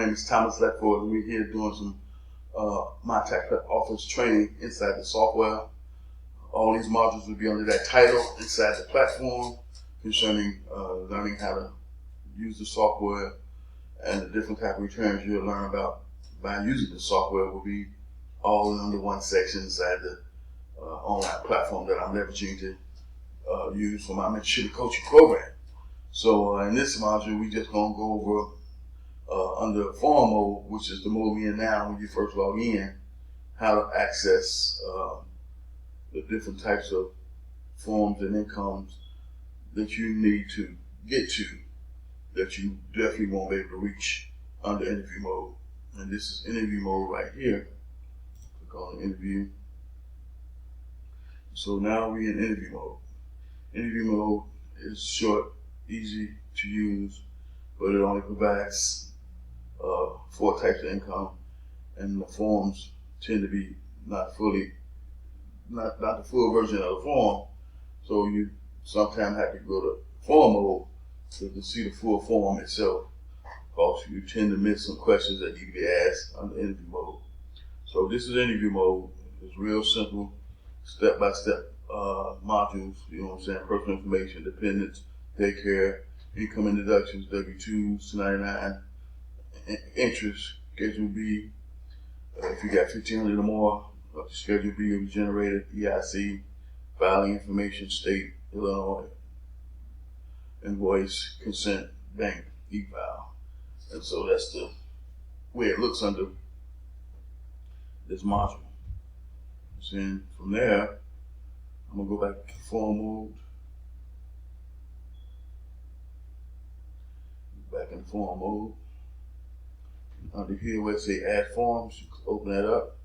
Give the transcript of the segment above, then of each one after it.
name is Thomas Ledford, and we're here doing some My Tax Prep Office training inside the software. All these modules will be under that title inside the platform concerning learning how to use the software, and the different type of returns you'll learn about by using the software will be all under one section inside the online platform that I'm leveraging to use for my mentorship coaching program. So in this module, we just gonna go over under form mode, which is the mode we're in now when you first log in, how to access the different types of forms and incomes that you need to get to that you definitely won't be able to reach under interview mode. And this is interview mode right here. Click on interview. So now we're in interview mode. Interview mode is short, easy to use, but it only provides 4 types of income, and the forms tend to be not the full version of the form. So you sometimes have to go to form mode to see the full form itself, because you tend to miss some questions that need to be asked under interview mode. So this is interview mode. It's real simple, step-by-step modules, you know what I'm saying, personal information, dependents, daycare, income and deductions, W-2s, 99, interest, Schedule B, if you got 1,500 or more, Schedule B will be generated, EIC, filing information, state, Illinois, invoice, consent, bank, e-file. And so that's the way it looks under this module. So then from there, I'm gonna go back to form mode. Back in form mode. Under here where it say add forms, you open that up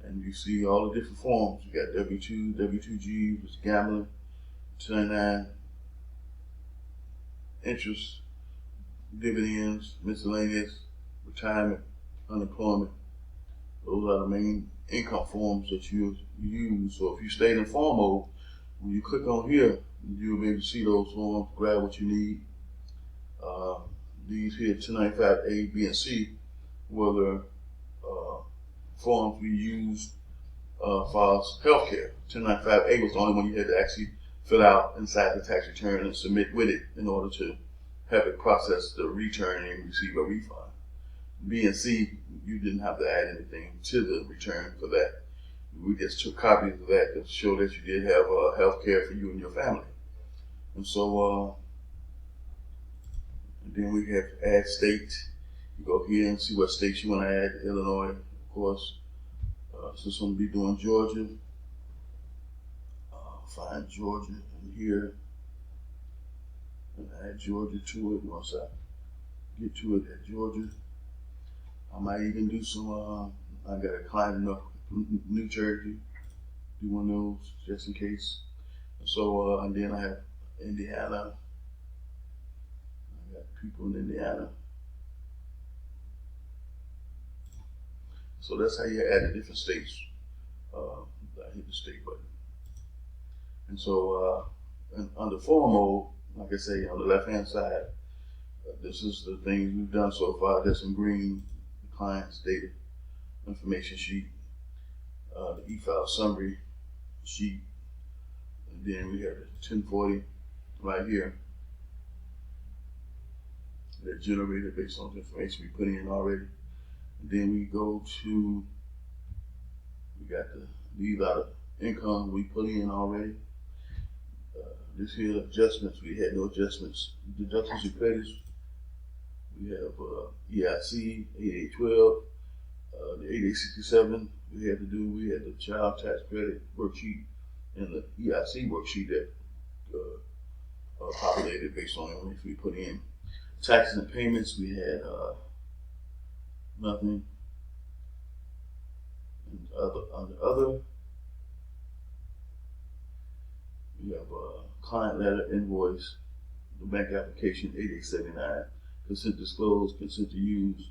and you see all the different forms. You got W-2, W-2G, which is gambling, 1099, interest, dividends, miscellaneous, retirement, unemployment. Those are the main income forms that you use. So if you stayed in form mode, when you click on here, you'll be able to see those forms, grab what you need. These here, 1095A, B, and C, were the forms we used for healthcare. 1095A was the only one you had to actually fill out inside the tax return and submit with it in order to have it process the return and receive a refund. B and C, you didn't have to add anything to the return for that. We just took copies of that to show that you did have health care for you and your family. And so, and then we have add state. You go here and see what states you want to add. Illinois, of course. Since I'm going to be doing Georgia, find Georgia in here and add Georgia to it. Once I get to it at Georgia, I might even do some, I got a client in New Jersey, do one of those just in case. So, and then I have Indiana. I got people in Indiana. So that's how you add the different states. I hit the state button. And so, and under form mode, like I say, on the left-hand side, this is the things we've done so far. There's some green, the client's data information sheet, the e-file summary sheet, and then we have the 1040 right here that generated based on the information we put in already. And then we go to, we got these are the income we put in already. This here adjustments, we had no adjustments. Deductions and credits, we have EIC, 8812, the 8867 we had the child tax credit worksheet and the EIC worksheet that populated based on the information we put in. Taxes and payments, we had nothing. And under other, we have client letter, invoice, the bank application, 8879, consent disclosed, consent to use.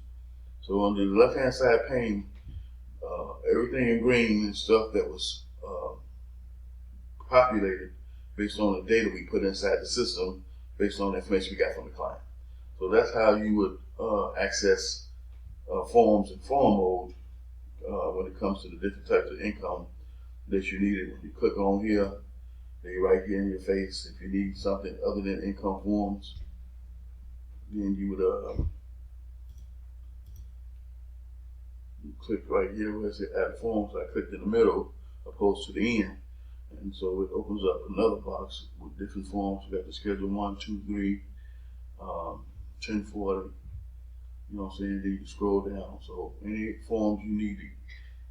So on the left-hand side pane, everything in green is stuff that was populated based on the data we put inside the system, based on the information we got from the client. So that's how you would access forms in form mode when it comes to the different types of income that you need. When you click on here, they right here in your face. If you need something other than income forms, then you would you click right here where it says add forms. I clicked in the middle opposed to the end. And so it opens up another box with different forms. We got the schedule 1, 2, 3, 1040. You know what I'm saying? Then you can scroll down. So any forms you need to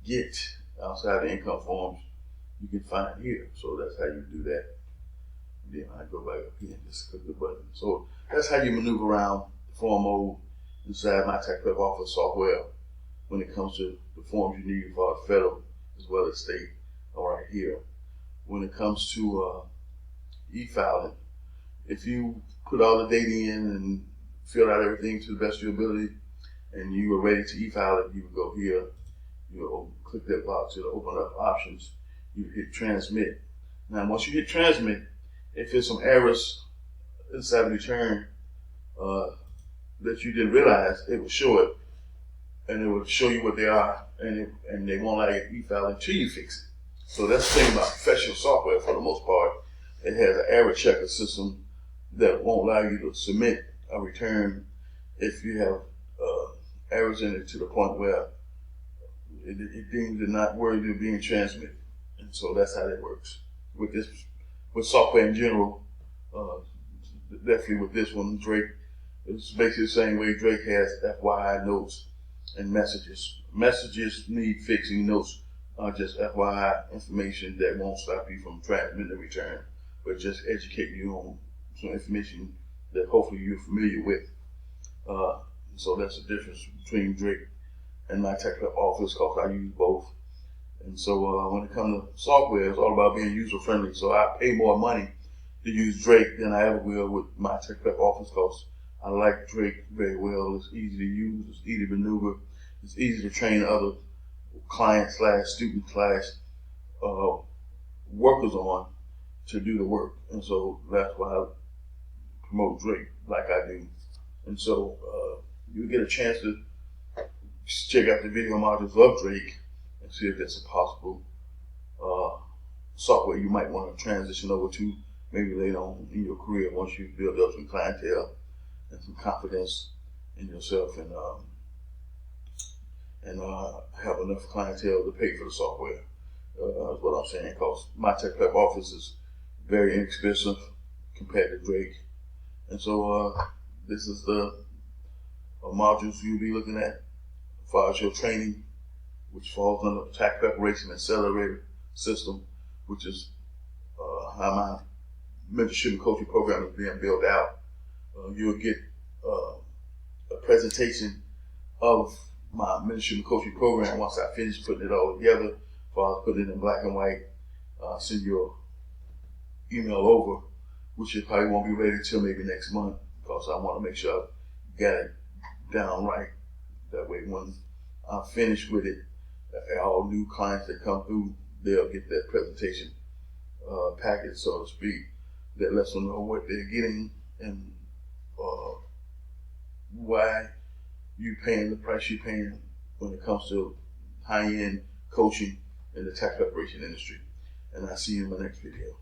get outside the income forms, you can find here. So that's how you do that. And then I go back up here and just click the button. So that's how you maneuver around the form mode inside my Tax Prep Office software when it comes to the forms you need for federal as well as state. All right, here. When it comes to e-filing, if you put all the data in and fill out everything to the best of your ability and you are ready to e-file it, you would go here, you'll click that box, it'll open up options, you hit transmit. Now once you hit transmit, if there's some errors inside the return that you didn't realize, it will show it and it will show you what they are, and they won't allow you to e-file until you fix it. So that's the thing about professional software for the most part. It has an error checker system that won't allow you to submit a return if you have errors in it to the point where it deems it not worthy of being transmitted. And so that's how that works. With software in general, definitely with this one, Drake, it's basically the same way Drake has FYI notes and messages. Messages need fixing, notes are just FYI information that won't stop you from transmitting the return, but just educate you on some information that hopefully you're familiar with. So that's the difference between Drake and my Tax Prep Office, because I use both. And so when it comes to software, it's all about being user friendly. So I pay more money to use Drake than I ever will with my Tax Prep Office, because I like Drake very well. It's easy to use, it's easy to maneuver, it's easy to train other client / student / workers on to do the work. And so that's why I promote Drake like I do. And so you get a chance to check out the video modules of Drake and see if that's a possible software you might want to transition over to maybe later on in your career once you build up some clientele and some confidence in yourself and have enough clientele to pay for the software. That's what I'm saying, because my Tax Prep Office is very inexpensive compared to Drake. And so this is the modules you'll be looking at as far as your training, which falls under the Tax Preparation Accelerator System, which is how my mentorship and coaching program is being built out. You'll get a presentation of my mentorship and coaching program once I finish putting it all together. If I put it in black and white, send your email over, which it probably won't be ready till maybe next month, because I want to make sure I got it down right. That way when I'm finished with it, all new clients that come through, they'll get that presentation package, so to speak, that lets them know what they're getting and why you're paying the price you're paying when it comes to high-end coaching in the tax preparation industry. And I'll see you in my next video.